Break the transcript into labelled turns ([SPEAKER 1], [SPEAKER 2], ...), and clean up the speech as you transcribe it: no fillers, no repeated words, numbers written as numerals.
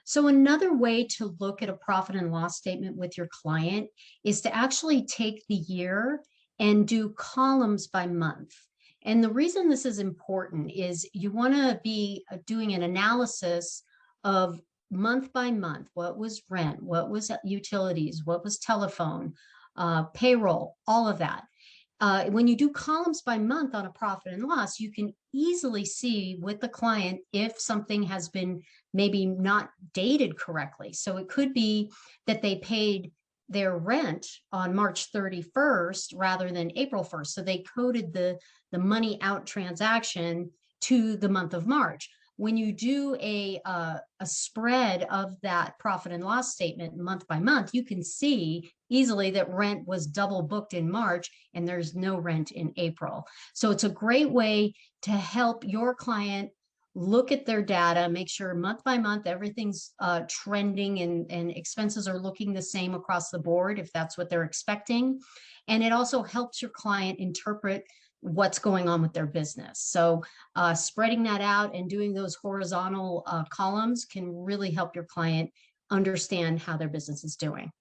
[SPEAKER 1] So another way to look at a profit and loss statement with your client is to actually take the year and do columns by month. And the reason this is important is you want to be doing an analysis of month by month. What was rent? What was utilities? What was telephone? Payroll, all of that. When you do columns by month on a profit and loss, you can easily see with the client if something has been maybe not dated correctly. So it could be that they paid their rent on March 31st rather than April 1st. So they coded the money out transaction to the month of March. When you do a spread of that profit and loss statement month by month, you can see easily that rent was double booked in March and there's no rent in April. So it's a great way to help your client look at their data, make sure month by month everything's trending and expenses are looking the same across the board if that's what they're expecting. And it also helps your client interpret what's going on with their business. So spreading that out and doing those horizontal columns can really help your client understand how their business is doing.